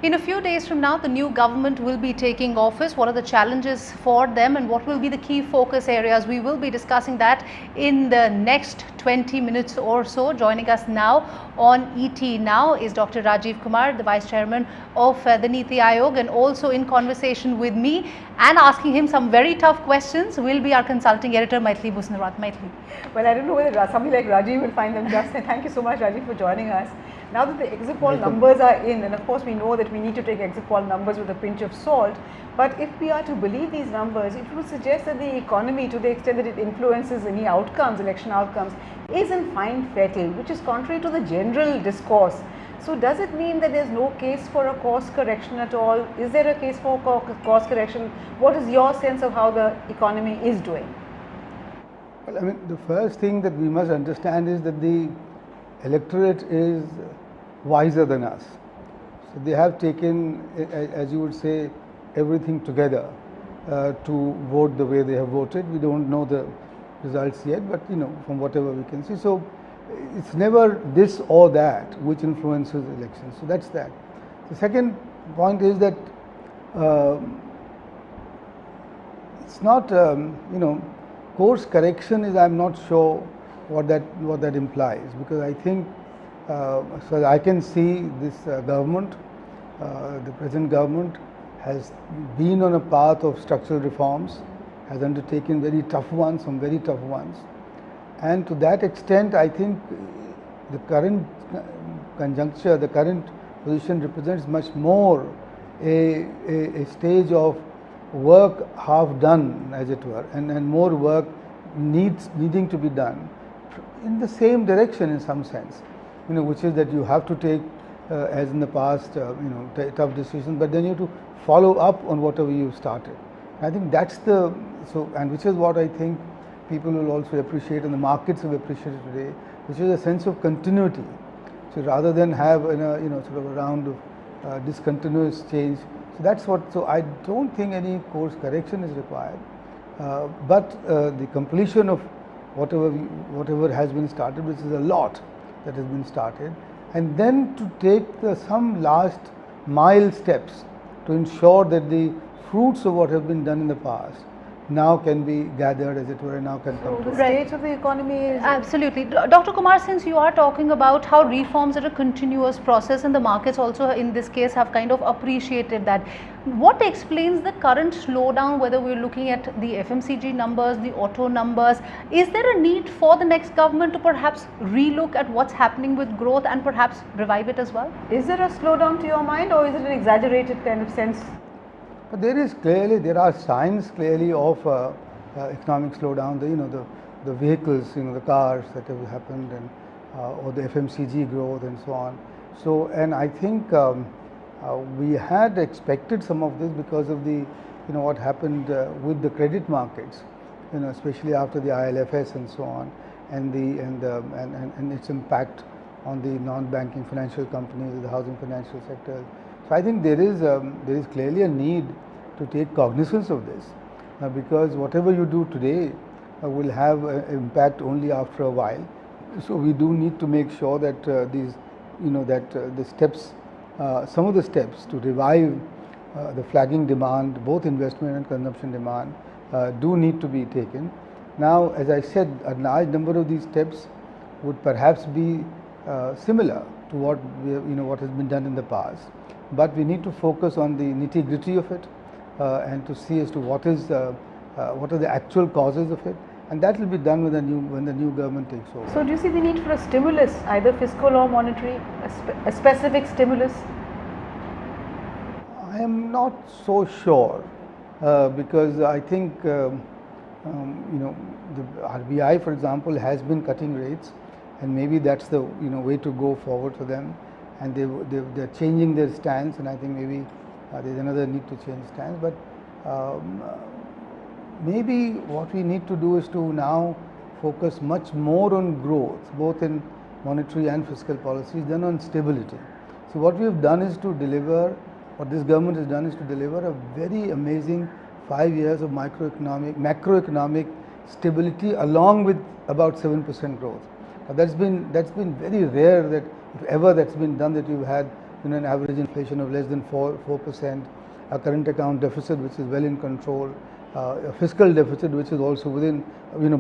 In a few days from now, the new government will be taking office. What are the challenges for them and what will be the key focus areas? We will be discussing that in the next 20 minutes or so. Joining us now on ET Now is Dr. Rajiv Kumar, the Vice Chairman of the Niti Aayog, and also in conversation with me and asking him some very tough questions will be our consulting editor, Maithili Busnarat. Maithili. Well, I don't know whether somebody like Rajiv will find them just. Thank you so much, Rajiv, for joining us. Now that the exit poll numbers are in, and of course we know that we need to take exit poll numbers with a pinch of salt, but if we are to believe these numbers, it would suggest that the economy, to the extent that it influences any outcomes, election outcomes, is in fine fettle, which is contrary to the general discourse. So does it mean that there is no case for a course correction at all? Is there a case for course correction? What is your sense of how the economy is doing? Well, I mean, the first thing that we must understand is that the electorate is wiser than us. So they have taken, as you would say, everything together to vote the way they have voted. We don't know the results yet, but from whatever we can see. So it's never this or that which influences elections. So that's that. The second point is that it's not, course correction is, I'm not sure what that implies, because I think so I can see this government, the present government has been on a path of structural reforms, has undertaken very tough ones, some very tough ones, and to that extent I think the current conjuncture, the current position represents much more a stage of work half done, as it were, and more work needing to be done in the same direction in some sense, which is that you have to take, as in the past, tough decisions, but then you have to follow up on whatever you started. I think that's and which is what I think people will also appreciate, and the markets have appreciated today, which is a sense of continuity. So rather than have sort of a round of discontinuous change, so that's what. So I don't think any course correction is required, but the completion of whatever has been started, which is a lot that has been started, and then to take some last mile steps to ensure that the fruits of what have been done in the past now can be gathered, as it were, and now can come to the state of the economy is... Absolutely. Dr. Kumar, since you are talking about how reforms are a continuous process and the markets also in this case have kind of appreciated that, what explains the current slowdown, whether we're looking at the FMCG numbers, the auto numbers? Is there a need for the next government to perhaps relook at what's happening with growth and perhaps revive it as well? Is there a slowdown to your mind, or is it an exaggerated kind of sense? But there are signs clearly of economic slowdown. The vehicles, the cars that have happened, and or the FMCG growth and so on. So, and I think we had expected some of this because of the what happened with the credit markets, especially after the ILFS and so on, and its impact on the non-banking financial companies, the housing financial sector. So I think there is clearly a need to take cognizance of this, because whatever you do today will have an impact only after a while. So we do need to make sure that the steps, some of the steps to revive the flagging demand, both investment and consumption demand, do need to be taken. Now, as I said, a large number of these steps would perhaps be similar to what has been done in the past. But we need to focus on the nitty-gritty of it and to see as to what are the actual causes of it, and that will be done when the new government takes over. So do you see the need for a stimulus, either fiscal or monetary, a specific stimulus? I am not so sure, because I think the RBI, for example, has been cutting rates, and maybe that's the way to go forward for them. And they're changing their stance, and I think maybe there's another need to change stance. But maybe what we need to do is to now focus much more on growth, both in monetary and fiscal policies, than on stability. So what we have done is to deliver, what this government has done is to deliver a very amazing 5 years of macroeconomic stability, along with about 7% growth. That's been very rare, that if ever that's been done, that you've had an average inflation of less than 4%, a current account deficit which is well in control, a fiscal deficit which is also within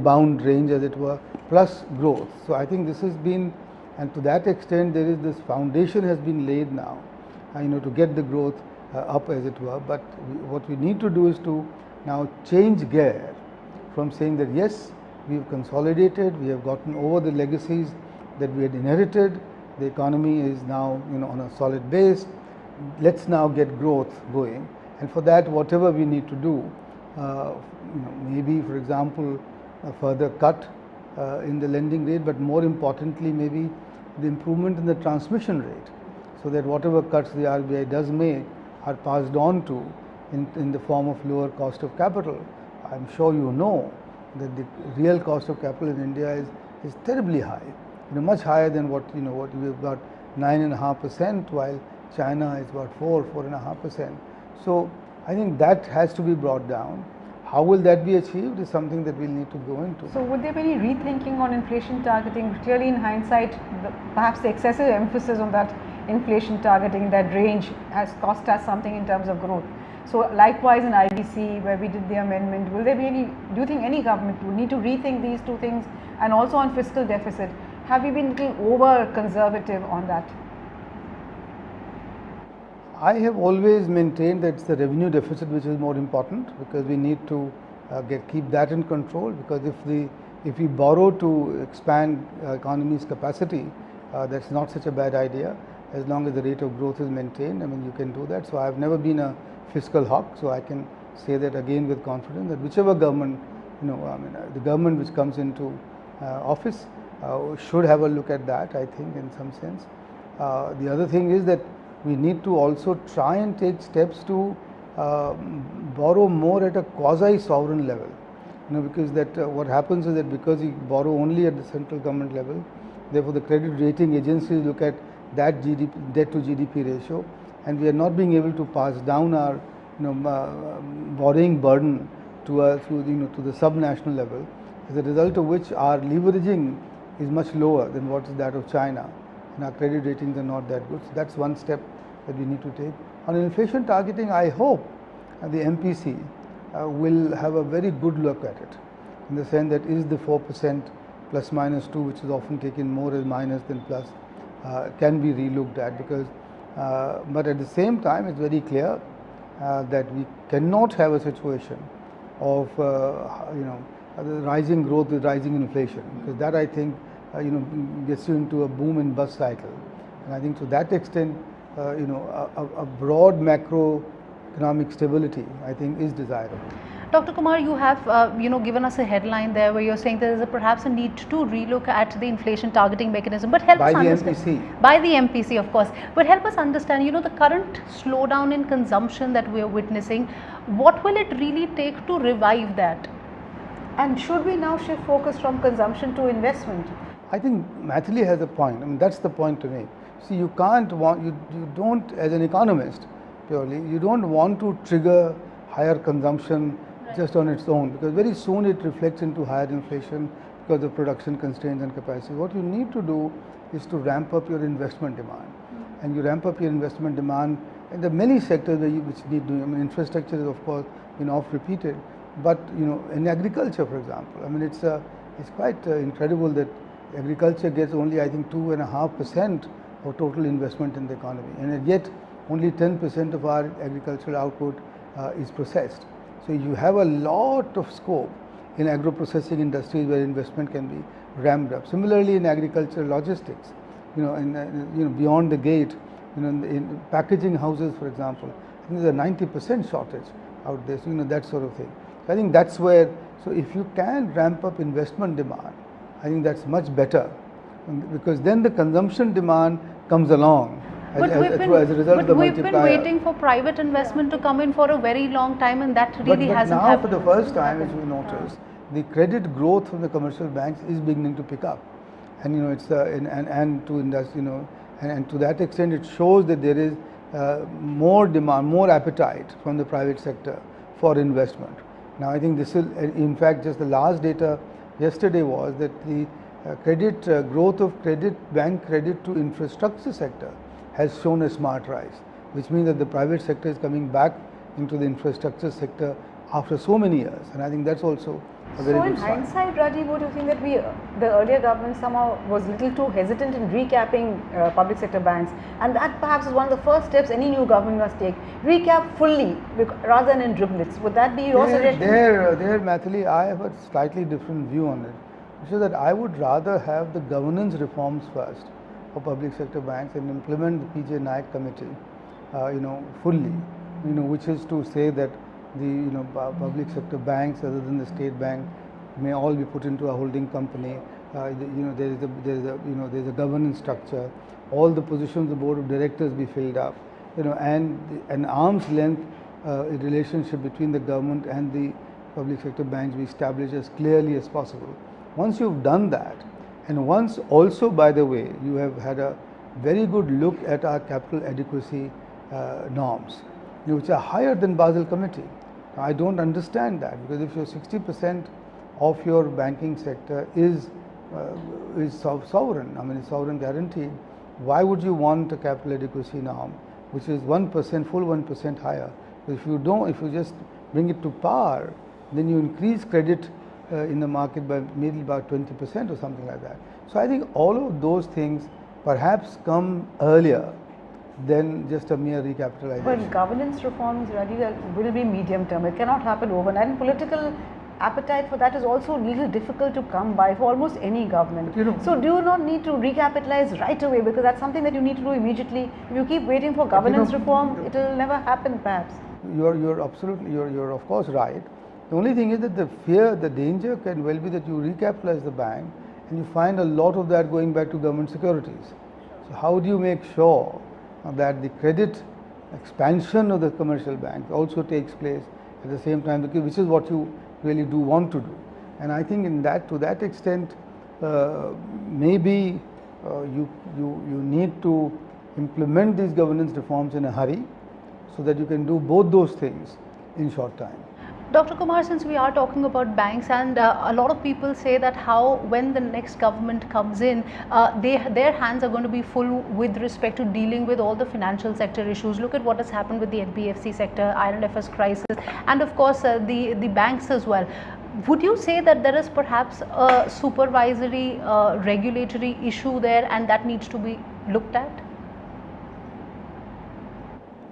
bound range, as it were, plus growth. So I think this has been, and to that extent there is this foundation has been laid now, to get the growth up, as it were. But what we need to do is to now change gear from saying that yes, we have consolidated, we have gotten over the legacies that we had inherited, the economy is now on a solid base, let's now get growth going. And for that, whatever we need to do, maybe for example a further cut in the lending rate, but more importantly maybe the improvement in the transmission rate, so that whatever cuts the RBI does make are passed on to in the form of lower cost of capital. I'm sure you know that the real cost of capital in India is terribly high, much higher than what we've got 9.5%, while China is about 4.5%. So I think that has to be brought down. How will that be achieved is something that we'll need to go into. So would there be any rethinking on inflation targeting? Clearly in hindsight, perhaps the excessive emphasis on that inflation targeting, that range, has cost us something in terms of growth. So likewise in IBC, where we did the amendment, will there be any, do you think any government will need to rethink these two things? And also on fiscal deficit, have we been a little over conservative on that? I have always maintained that it's the revenue deficit which is more important, because we need to keep that in control, because if we borrow to expand economy's capacity, that's not such a bad idea, as long as the rate of growth is maintained. I mean, you can do that. So I have never been a fiscal hawk, so I can say that again with confidence, that whichever government, the government which comes into office should have a look at that, I think, in some sense. The other thing is that we need to also try and take steps to borrow more at a quasi-sovereign level, because that what happens is that because you borrow only at the central government level, therefore the credit rating agencies look at that debt to GDP ratio, and we are not being able to pass down our borrowing burden to the subnational level, as a result of which our leveraging is much lower than what is that of China, and our credit ratings are not that good. So that's one step that we need to take. On inflation targeting, I hope the MPC will have a very good look at it, in the sense that is the 4% plus minus 2, which is often taken more as minus than plus, can be relooked at, because but at the same time it's very clear that we cannot have a situation of rising growth with rising inflation, because that, I think, gets you into a boom and bust cycle. And I think to that extent, a broad macroeconomic stability, I think, is desirable. Dr. Kumar, you have given us a headline there where you're saying there is perhaps a need to relook at the inflation targeting mechanism, but help us understand. By the MPC, of course. But help us understand, the current slowdown in consumption that we are witnessing, what will it really take to revive that? And should we now shift focus from consumption to investment? I think Mathili has a point. I mean, that's the point to make. See, you don't, as an economist purely, you don't want to trigger higher consumption just on its own, because very soon it reflects into higher inflation because of production constraints and capacity. What you need to do is to ramp up your investment demand, and you ramp up your investment demand in the many sectors which need doing. I mean, infrastructure is of course oft repeated, but in agriculture, for example, I mean, it's quite incredible that agriculture gets only, I think, 2.5% of total investment in the economy, and yet only 10% of our agricultural output is processed. So you have a lot of scope in agro-processing industries where investment can be ramped up. Similarly, in agricultural logistics, beyond the gate, in packaging houses, for example, I think there's a 90% shortage out there. So that sort of thing. So I think that's where. So if you can ramp up investment demand, I think that's much better, because then the consumption demand comes along. But we've been waiting for private investment to come in for a very long time, and that really hasn't happened. But now, for the first time, as we noticed, the credit growth from the commercial banks is beginning to pick up, and and to that extent, it shows that there is more demand, more appetite from the private sector for investment. Now, I think this will, in fact, just the last data yesterday was that the growth of bank credit to infrastructure sector has shown a smart rise, which means that the private sector is coming back into the infrastructure sector after so many years, and I think that's also a very good sign. So in hindsight, Rajiv, would you think that the earlier government somehow was a little too hesitant in recapping public sector banks, and that perhaps is one of the first steps any new government must take, recap fully rather than in driblets? Would that be your suggestion? There, Mathili, I have a slightly different view on it, which is that I would rather have the governance reforms first for public sector banks and implement the PJ Nayak committee, fully, which is to say that the public sector banks other than the state bank may all be put into a holding company. There is a governance structure. All the positions of the board of directors be filled up, and an arm's length relationship between the government and the public sector banks be established as clearly as possible. Once you've done that, and once also, by the way, you have had a very good look at our capital adequacy norms, which are higher than Basel Committee. I don't understand that, because if your 60% of your banking sector is sovereign, I mean sovereign guaranteed, why would you want a capital adequacy norm which is 1%, full 1% higher? If you just bring it to par, then you increase credit in the market by maybe about 20% or something like that. So I think all of those things perhaps come earlier than just a mere recapitalization. But governance reforms, Rajiv, will be medium term. It cannot happen overnight. And political appetite for that is also a little difficult to come by for almost any government. So do you not need to recapitalize right away, because that's something that you need to do immediately? If you keep waiting for governance reform, it will never happen perhaps. You're absolutely, you're of course right. The only thing is that the danger can well be that you recapitalize the bank and you find a lot of that going back to government securities. So how do you make sure that the credit expansion of the commercial bank also takes place at the same time, which is what you really do want to do? And I think to that extent, maybe you need to implement these governance reforms in a hurry, so that you can do both those things in short time. Dr. Kumar, since we are talking about banks, and a lot of people say that when the next government comes in, their hands are going to be full with respect to dealing with all the financial sector issues. Look at what has happened with the NBFC sector, IL&FS crisis, and of course the banks as well. Would you say that there is perhaps a supervisory regulatory issue there, and that needs to be looked at?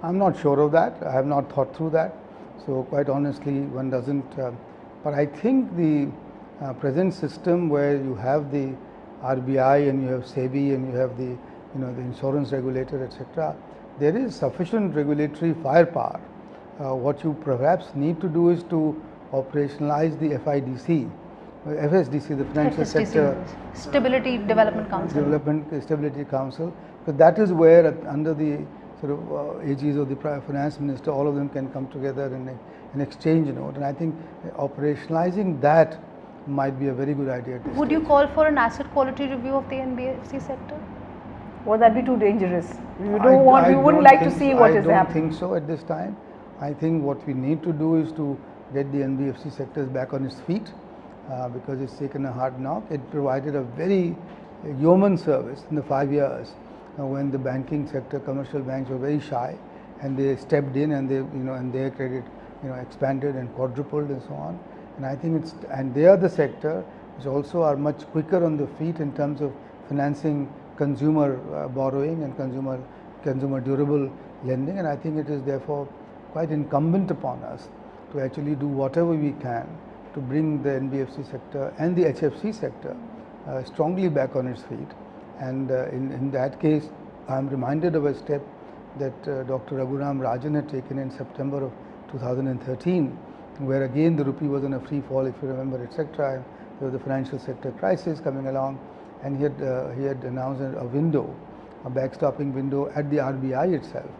I'm not sure of that. I have not thought through that. So quite honestly, one doesn't. But I think the present system, where you have the RBI and you have SEBI and you have the the insurance regulator, etc., there is sufficient regulatory firepower. What you perhaps need to do is to operationalize the FSDC, the Financial Sector Stability Development Council. Stability Council, because that is where under the sort of aegis of the finance minister, all of them can come together and exchange note. And I think operationalizing that might be a very good idea. Would you call for an asset quality review of the NBFC sector? Would that be too dangerous? You wouldn't like to see what is happening. I don't think so at this time. I think what we need to do is to get the NBFC sectors back on its feet, because it's taken a hard knock. It provided a very yeoman service in the 5 years when the banking sector, commercial banks were very shy, and they stepped in and and their credit expanded and quadrupled and so on. And I think and they are the sector which also are much quicker on the feet in terms of financing consumer borrowing and consumer durable lending. And I think it is therefore quite incumbent upon us to actually do whatever we can to bring the NBFC sector and the HFC sector strongly back on its feet. And in that case, I am reminded of a step that Dr. Raghuram Rajan had taken in September of 2013, where again the rupee was on a free fall, if you remember, etc. There was the financial sector crisis coming along, and he had announced a window, a backstopping window at the RBI itself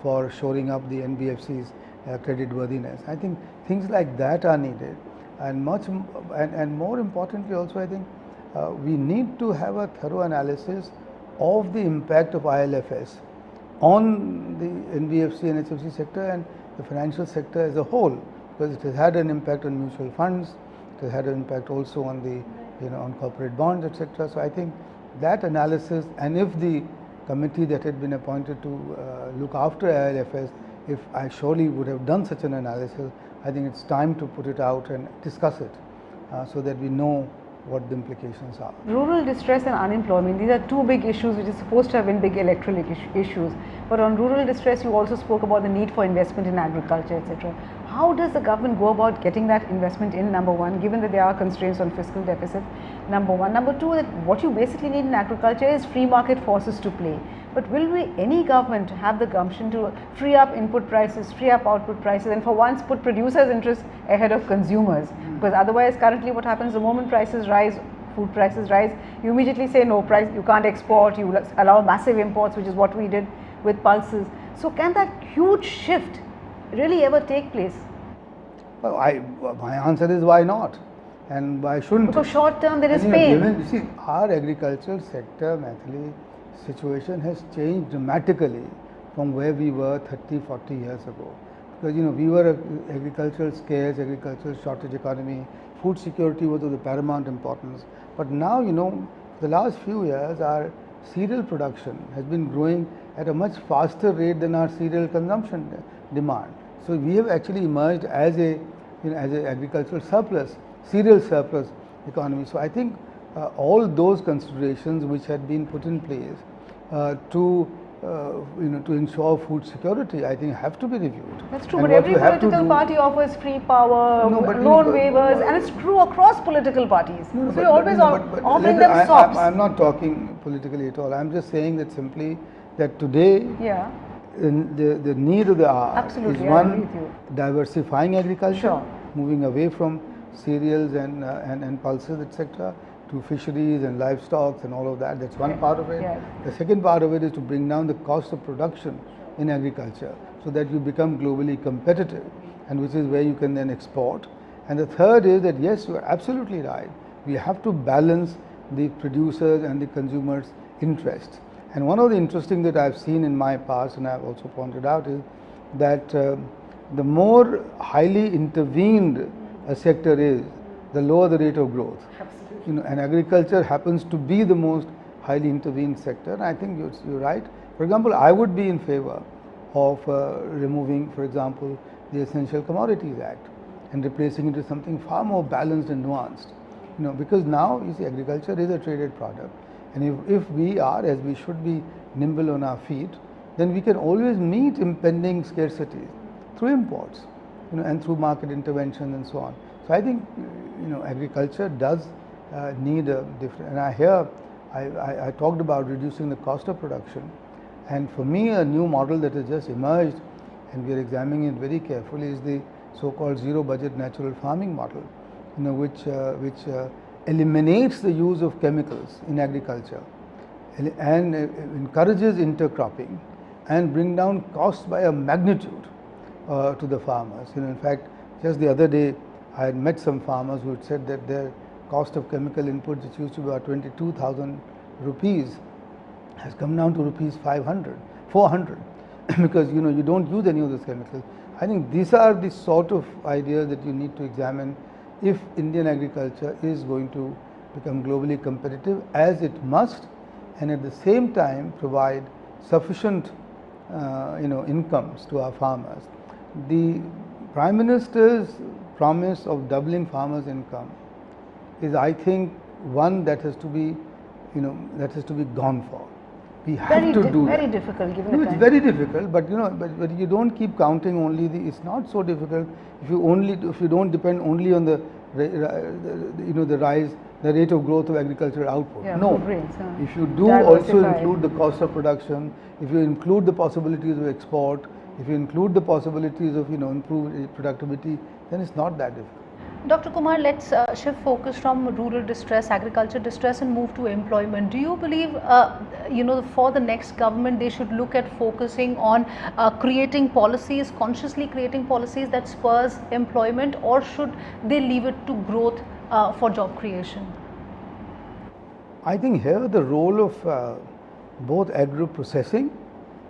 for shoring up the NBFC's credit worthiness. I think things like that are needed, and more importantly also, I think we need to have a thorough analysis of the impact of IL&FS on the NBFC and HFC sector and the financial sector as a whole, because it has had an impact on mutual funds, it has had an impact also on the on corporate bonds, etc. So I think that analysis, and if the committee that had been appointed to look after ILFS, if I surely would have done such an analysis, I think it's time to put it out and discuss it so that we know what the implications are. Rural distress and unemployment, these are two big issues which are supposed to have been big electoral issues. But on rural distress, you also spoke about the need for investment in agriculture, etc. How does the government go about getting that investment in, number one, given that there are constraints on fiscal deficit, number one. Number two, that what you basically need in agriculture is free market forces to play. But will any government have the gumption to free up input prices, free up output prices, and for once put producers' interests ahead of consumers? Because otherwise, currently what happens, the moment prices rise, food prices rise, you immediately say no, price, you can't export, you allow massive imports, which is what we did with pulses. So can that huge shift really ever take place? Well, my answer is why not, and why shouldn't Because it? short term there is And, pain. given, you see, our agricultural sector, Maithili, situation has changed dramatically from where we were 30, 40 years ago. Because we were an agricultural scarce, agricultural shortage economy, food security was of the paramount importance. But now, the last few years, our cereal production has been growing at a much faster rate than our cereal consumption demand. So we have actually emerged as an agricultural surplus, cereal surplus economy. So I think all those considerations which had been put in place to ensure food security, I think have to be reviewed. That's true, And but what every you have to political do- party offers free power, No, but loan waivers, and it's true across political parties. No, So you're always offering them sops. I'm not talking politically at all. I'm just saying that simply that today Yeah, the need of the hour Absolutely, is I agree one, with you. diversifying agriculture, Sure. moving away from cereals and pulses, etc., to fisheries and livestock and all of that. That's one part of it. Yeah. The second part of it is to bring down the cost of production in agriculture so that you become globally competitive, and which is where you can then export. And the third is that, yes, you are absolutely right. We have to balance the producers and the consumers' interests. And one of the interesting that I've seen in my past, and I've also pointed out, is that the more highly intervened a sector is, the lower the rate of growth. And agriculture happens to be the most highly intervened sector. And I think you're right. For example, I would be in favor of removing, for example, the Essential Commodities Act and replacing it with something far more balanced and nuanced. Because now, you see, agriculture is a traded product. And if we are, as we should be, nimble on our feet, then we can always meet impending scarcity through imports, and through market intervention and so on. So I think, agriculture does need a different, and I talked about reducing the cost of production, and for me a new model that has just emerged, and we are examining it very carefully, is the so-called zero budget natural farming model, which eliminates the use of chemicals in agriculture and encourages intercropping and bring down costs by a magnitude to the farmers. In fact, just the other day I had met some farmers who had said that their cost of chemical inputs, which used to be about 22,000 rupees, has come down to rupees 500, 400 because you don't use any of those chemicals. I think these are the sort of ideas that you need to examine if Indian agriculture is going to become globally competitive, as it must, and at the same time provide sufficient incomes to our farmers. The Prime Minister's promise of doubling farmers' income is, I think, one that has to be gone for. We have to do very that. difficult given No, the it's time. very difficult, but but you don't keep counting only it's not so difficult if you don't depend only on the rate of growth of agricultural output. Yeah, no, food grains, if you do also diversify. include the cost of production, if you include the possibilities of export, if you include the possibilities of improved productivity, then it's not that difficult. Dr. Kumar, let's shift focus from rural distress, agriculture distress, and move to employment. Do you believe, for the next government, they should look at focusing on creating policies, consciously creating policies that spurs employment, or should they leave it to growth for job creation? I think here the role of both agro-processing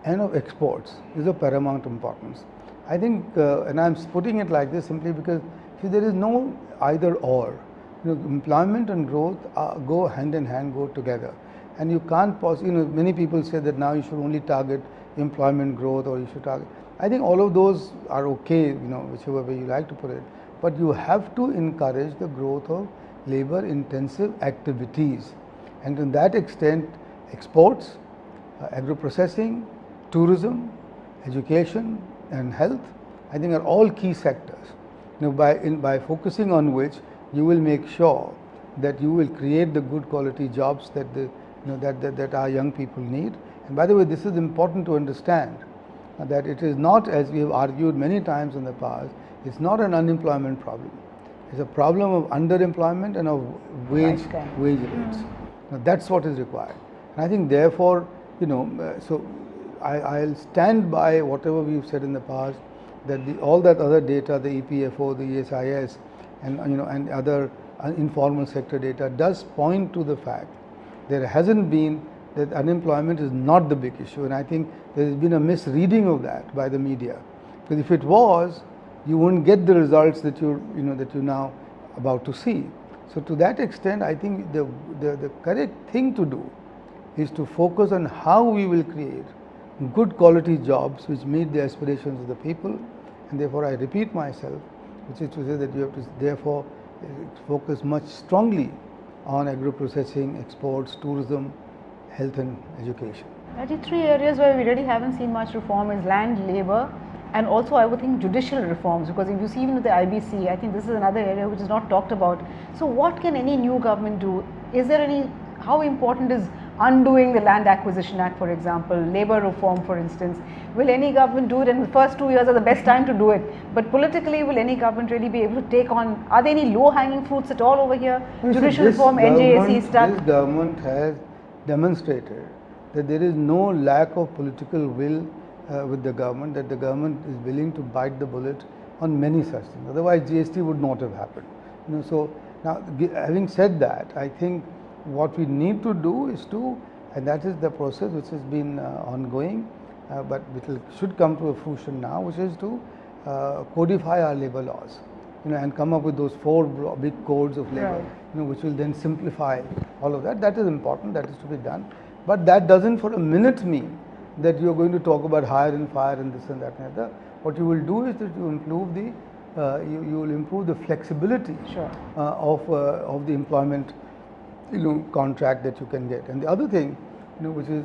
and of exports is of paramount importance. I think, and I'm putting it like this simply because there is no either or. Employment and growth go hand in hand, go together. and you can't many people say that now you should only target employment growth, or you should target. I think all of those are okay, whichever way you like to put it, but you have to encourage the growth of labor intensive activities, and to that extent exports, agro-processing, tourism, education and health, I think are all key sectors. By focusing on which you will make sure that you will create the good quality jobs that that our young people need. And by the way, this is important to understand, that it is not, as we have argued many times in the past, it's not an unemployment problem. It's a problem of underemployment and of wage rates. Now, that's what is required. And I think therefore, so I'll stand by whatever we've said in the past, that all that other data, the EPFO, the ESIS, and and other informal sector data does point to the fact there hasn't been, that unemployment is not the big issue, and I think there has been a misreading of that by the media, because if it was, you wouldn't get the results that you're now about to see. So to that extent, I think the correct thing to do is to focus on how we will create good quality jobs which meet the aspirations of the people, and therefore I repeat myself, which is to say that you have to therefore focus much strongly on agro-processing, exports, tourism, health and education. Rajiv, three areas where we really haven't seen much reform is land, labour, and also I would think judicial reforms, because if you see even with the IBC, I think this is another area which is not talked about. So what can any new government do? Is there how important is undoing the Land Acquisition Act, for example, labour reform, for instance? Will any government do it? And the first 2 years are the best time to do it. But politically, will any government really be able to take on, are there any low-hanging fruits at all over here? Judicial reform, NJAC stuff. This government has demonstrated that there is no lack of political will with the government, that the government is willing to bite the bullet on many such things. Otherwise, GST would not have happened. So now, having said that, I think what we need to do is and that is the process which has been ongoing, but which should come to a fruition now, which is to codify our labour laws, and come up with those 4 big codes of labour, which will then simplify all of that. That is important, that is to be done. But that doesn't for a minute mean that you are going to talk about hire and fire and this and that and other. What you will do is that you improve you will improve the flexibility of the employment contract that you can get. And the other thing, which is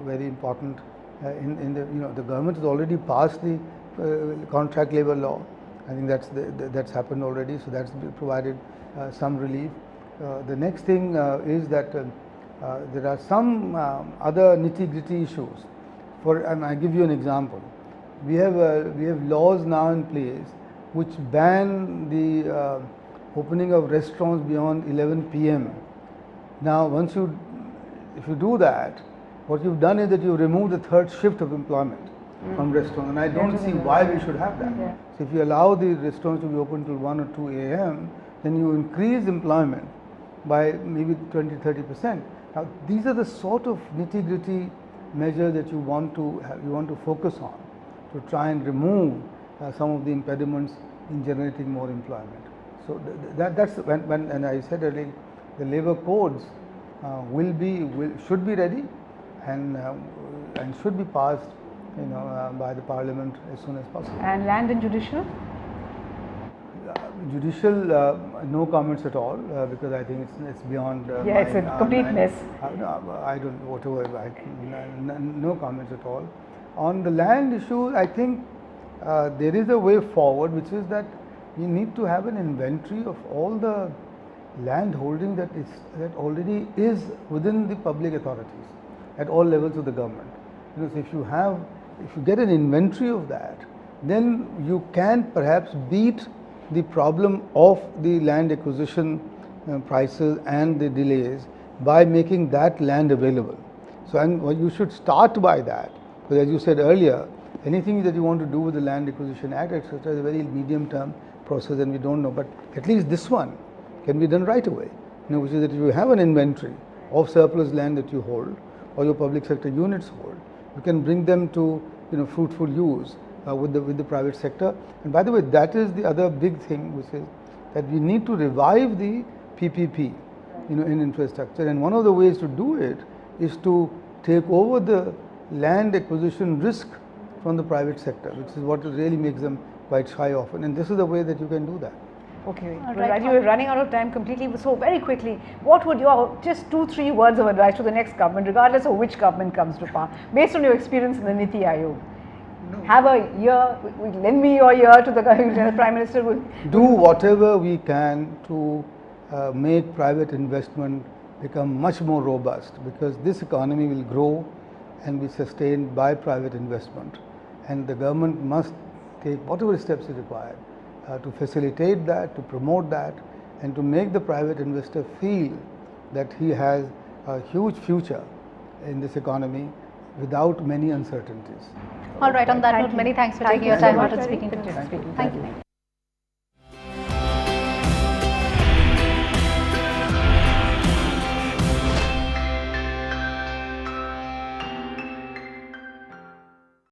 very important in the government has already passed the contract labour law. I think that's happened already, so that's provided some relief. The next thing is that there are some other nitty-gritty issues. And I give you an example. We have laws now in place which ban the opening of restaurants beyond 11 p.m. Now, if you do that, what you've done is that you remove the third shift of employment from restaurants, and I don't see why we should have that. So if you allow the restaurants to be open till 1 or 2 a.m., then you increase employment by maybe 20-30%. Now, these are the sort of nitty-gritty measures that you want to focus on to try and remove some of the impediments in generating more employment. So that's when and I said earlier, the labour codes should be ready and should be passed by the Parliament as soon as possible. And land and judicial? Judicial, no comments at all, because I think it's beyond. It's a complete mess. I don't, whatever, no comments at all. On the land issue, I think there is a way forward, which is that you need to have an inventory of all the land holding that already is within the public authorities at all levels of the government. So if you get an inventory of that, then you can perhaps beat the problem of the land acquisition prices and the delays by making that land available. So, and you should start by that, because as you said earlier, anything that you want to do with the Land Acquisition Act, etc., is a very medium-term process, and we don't know. But at least this one can be done right away. Which is that if you have an inventory of surplus land that you hold, or your public sector units hold, you can bring them to fruitful use with the private sector. And by the way, that is the other big thing, which is that we need to revive the PPP, in infrastructure. And one of the ways to do it is to take over the land acquisition risk from the private sector, which is what really makes them quite shy often. And this is the way that you can do that. Okay, All well, right. Rajiv, we're running out of time completely. So very quickly, what would your just 2-3 words of advice to the next government, regardless of which government comes to power, based on your experience in the Niti Aayog? Have a year, lend me your ear to the Prime Minister. Do whatever we can to make private investment become much more robust, because this economy will grow and be sustained by private investment, and the government must take whatever steps is required to facilitate that, to promote that, and to make the private investor feel that he has a huge future in this economy without many uncertainties. All right, on that Thank note, you. many thanks for Thank taking you your so time much, out and Rajiv. speaking to us. Thank you. Thank you.